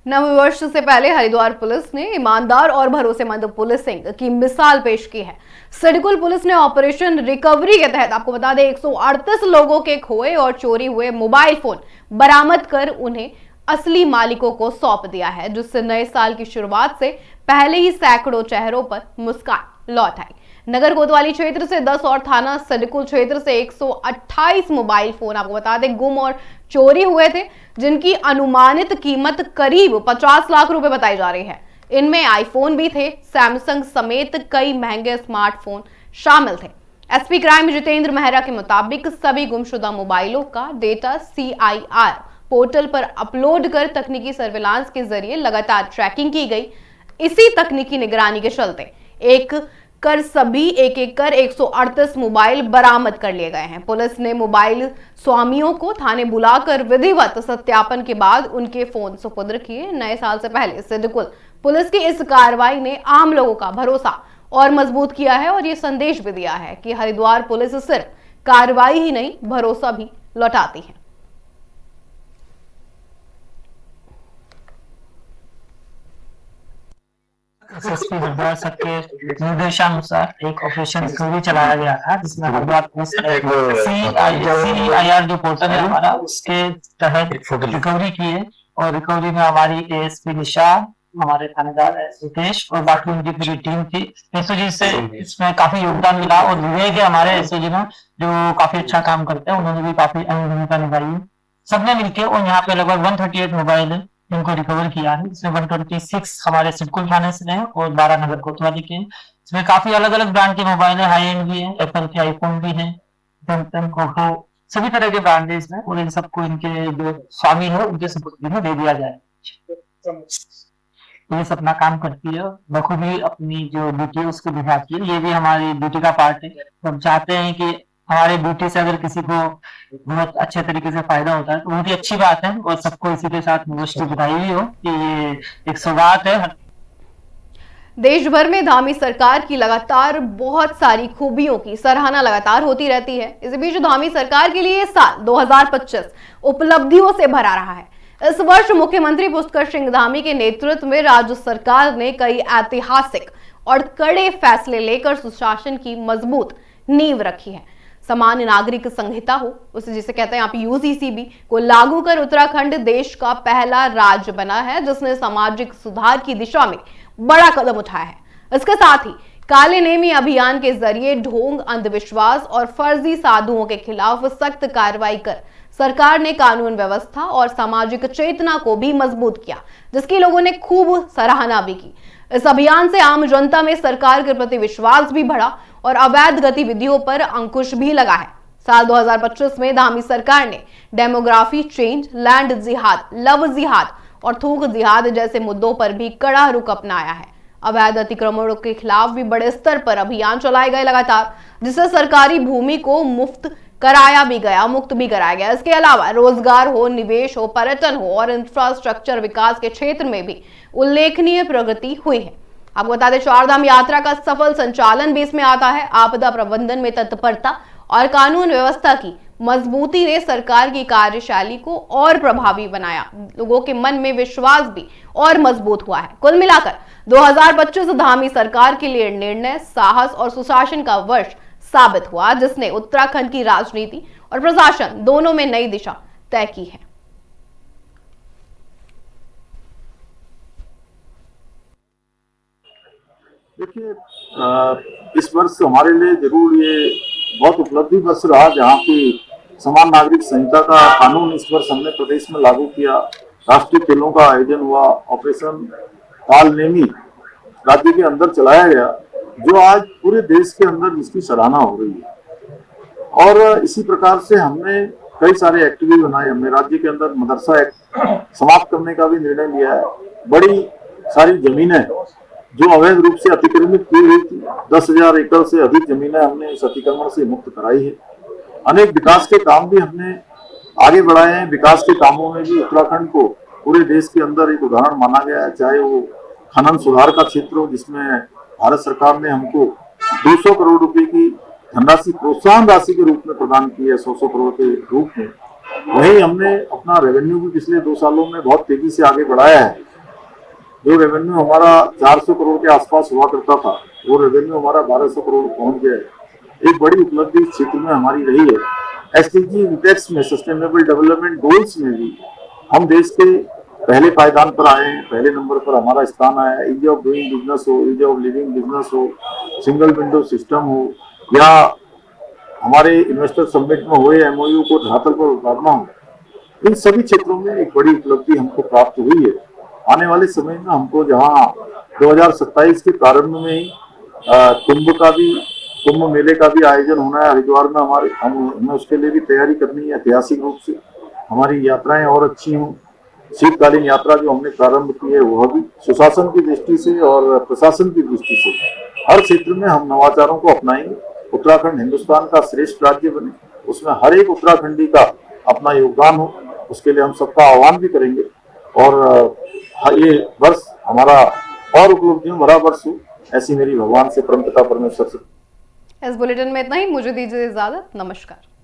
नववर्ष से पहले हरिद्वार पुलिस ने ईमानदार और भरोसेमंद पुलिसिंग की मिसाल पेश की है। सिडकुल पुलिस ने ऑपरेशन रिकवरी के तहत आपको बता दें 138 लोगों के खोए और चोरी हुए मोबाइल फोन बरामद कर उन्हें असली मालिकों को सौंप दिया है, जिससे नए साल की शुरुआत से पहले ही सैकड़ों चेहरों पर मुस्कान लौट आई। नगर कोतवाली क्षेत्र से 10 और थाना सिडकुल क्षेत्र से 128 मोबाइल फोन आपको बता दें गुम और चोरी हुए थे, जिनकी अनुमानित कीमत करीब 50 लाख रुपए बताई जा रही है। इनमें आईफोन भी थे, सैमसंग समेत कई महंगे स्मार्टफोन शामिल थे। एसपी क्राइम जितेंद्र मेहरा के मुताबिक सभी गुमशुदा मोबाइलों का डेटा CIR पोर्टल पर अपलोड कर तकनीकी सर्विलांस के जरिए लगातार ट्रैकिंग की गई। इसी तकनीकी निगरानी के चलते एक एक कर 138 मोबाइल बरामद कर लिए गए हैं। पुलिस ने मोबाइल स्वामियों को थाने बुलाकर विधिवत सत्यापन के बाद उनके फोन सुपुर्द किए। नए साल से पहले सिडकुल पुलिस की इस कार्रवाई ने आम लोगों का भरोसा और मजबूत किया है और ये संदेश भी दिया है कि हरिद्वार पुलिस सिर्फ कार्रवाई ही नहीं, भरोसा भी लौटाती है। एसएसपी हरिद्वार सर के निर्देशानुसार एक ऑपरेशन रिकवरी चलाया गया था, जिसमें हरिद्वार पुलिस CIR जो पोर्टल है हमारा, उसके तहत रिकवरी की है। और रिकवरी में हमारी ASP निशा, हमारे थानेदार रितेश और बाकी उनकी पूरी टीम थी। एसओजी से इसमें काफी योगदान मिला और विवेक है हमारे एसओजी में जो काफी अच्छा काम करते हैं, उन्होंने भी काफी अहम भूमिका निभाई है। सबने मिलकर और यहाँ पे लगभग 138 मोबाइल है इनको रिकवर किया है। इसमें 126 हमारे सिडकुल थाने से हैं और 12 नगर कोतवाली के। इसमें काफी अलग अलग ब्रांड के मोबाइल है, हाई एंड भी है, एप्पल के आईफोन भी है, सैमसंग ओप्पो सभी तरह के ब्रांड है इसमें। और इन सबको इनके जो स्वामी है उनके सुपुर्द में दे दिया जाए। पुलिस अपना काम करती है, बखूबी अपनी जो ड्यूटी है उसको निभाती है। ये भी हमारी ड्यूटी का पार्ट है। तो हम चाहते हैं कि हमारे ड्यूटी से अगर किसी को बहुत अच्छे तरीके से फायदा होता है तो बहुत ही अच्छी बात है। और सबको इसी के साथ बधाई भी हो कि ये एक सौगात है। देश भर में धामी सरकार की लगातार बहुत सारी खूबियों की सराहना लगातार होती रहती है। इसी बीच धामी सरकार के लिए साल 2025 उपलब्धियों से भरा रहा है। इस वर्ष मुख्यमंत्री पुष्कर सिंह धामी के नेतृत्व में राज्य सरकार ने कई ऐतिहासिक और कड़े फैसले लेकर सुशासन की मजबूत नींव रखी है। सामान्य नागरिक संहिता हो, उसे जिसे कहते हैं यहाँ पे UCCB को लागू कर उत्तराखंड देश का पहला राज्य बना है जिसने सामाजिक सुधार की दिशा में बड़ा कदम उठाया है। इसके साथ ही काले नेमी अभियान के जरिए ढोंग, अंधविश्वास और फर्जी साधुओं के खिलाफ सख्त कार्रवाई कर सरकार ने कानून व्यवस्था और सामाजिक चेतना को भी मजबूत किया, जिसकी लोगों ने खूब सराहना भी की। इस अभियान से आम जनता में सरकार के प्रति विश्वास भी बढ़ा और अवैध गतिविधियों पर अंकुश भी लगा है। साल 2025 में धामी सरकार ने डेमोग्राफी चेंज, लैंड जिहाद, लव जिहाद और थूक जिहाद जैसे मुद्दों पर भी कड़ा रुख अपनाया है। अवैध अतिक्रमणों के खिलाफ भी बड़े स्तर पर अभियान चलाए गए लगातार, जिससे सरकारी भूमि को मुक्त भी कराया गया। इसके अलावा रोजगार हो, निवेश हो, पर्यटन हो और इंफ्रास्ट्रक्चर विकास के क्षेत्र में भी उल्लेखनीय प्रगति हुई है। आपको बता दें, चारधाम यात्रा का सफल संचालन भी इसमें आता है। आपदा प्रबंधन में तत्परता और कानून व्यवस्था की मजबूती ने सरकार की कार्यशैली को और प्रभावी बनाया। लोगों के मन में विश्वास भी और मजबूत हुआ है। कुल मिलाकर 2025 धामी सरकार के लिए निर्णय, साहस और सुशासन का वर्ष साबित हुआ, जिसने उत्तराखंड की राजनीति और प्रशासन दोनों में नई दिशा तय की है। देखिए, इस वर्ष हमारे लिए जरूर ये बहुत उपलब्धि वर्ष रहा, जहाँ की समान नागरिक संहिता का कानून इस वर्ष हमने प्रदेश में लागू किया। राष्ट्रीय खेलों का आयोजन हुआ, ऑपरेशन काल नेमी राज्य के अंदर चलाया गया, जो आज पूरे देश के अंदर जिसकी सराहना हो रही है। और इसी प्रकार से हमने कई सारे एक्टिविटी बनाए। हमने राज्य के अंदर मदरसा एक्ट समाप्त करने का भी निर्णय लिया है। बड़ी सारी जमीनें जो अवैध रूप से अतिक्रमित की हुई थी, 10,000 एकड़ से अधिक जमीनें हमने इस अतिक्रमण से मुक्त कराई है। अनेक विकास के काम भी हमने आगे बढ़ाए हैं। विकास के कामों में भी उत्तराखंड को पूरे देश के अंदर एक उदाहरण माना गया है, चाहे वो खनन सुधार का क्षेत्र हो, जिसमें भारत सरकार ने हमको 200 करोड़ रुपए की धनराशि प्रोत्साहन राशि के रूप में प्रदान की है, 100 करोड़ के रूप में। वहीं हमने अपना रेवेन्यू भी पिछले 2 सालों में बहुत तेजी से आगे बढ़ाया है। जो रेवेन्यू हमारा 400 करोड़ के आसपास हुआ करता था, वो रेवेन्यू हमारा 1200 करोड़ पहुंच गया है। एक बड़ी उपलब्धि इस क्षेत्र में हमारी रही है। एसडीजी इंडेक्स में, सस्टेनेबल डेवलपमेंट गोल्स में भी हम देश के पहले पायदान पर आए हैं, पहले नंबर पर हमारा स्थान आया है। ईज ऑफ डूइंग बिजनेस हो, ईज ऑफ लिविंग बिजनेस हो, सिंगल विंडो सिस्टम हो, या हमारे इन्वेस्टर समिट में हुए एमओयू को धरातल पर उतारना हो, इन सभी क्षेत्रों में एक बड़ी उपलब्धि हमको प्राप्त हुई है। आने वाले समय में हमको जहां 2027 के प्रारंभ में ही कुंभ मेले का भी आयोजन होना है हरिद्वार में, हमें उसके लिए भी तैयारी करनी है। ऐतिहासिक रूप से हमारी यात्राएं और अच्छी हों। शीतकालीन यात्रा जो हमने प्रारंभ की है वह भी सुशासन की दृष्टि से और प्रशासन की दृष्टि से हर क्षेत्र में हम नवाचारों को अपनाएंगे। उत्तराखंड हिंदुस्तान का श्रेष्ठ राज्य बने, उसमें हर एक उत्तराखंडी का अपना योगदान हो, उसके लिए हम सबका आह्वान भी करेंगे। और ये वर्ष हमारा और उपलब्धियों भरा वर्ष हो, ऐसी मेरी भगवान से परम पिता परमेश्वर से। इस बुलेटिन में इतना ही। मुझे दीजिए इजाजत। नमस्कार।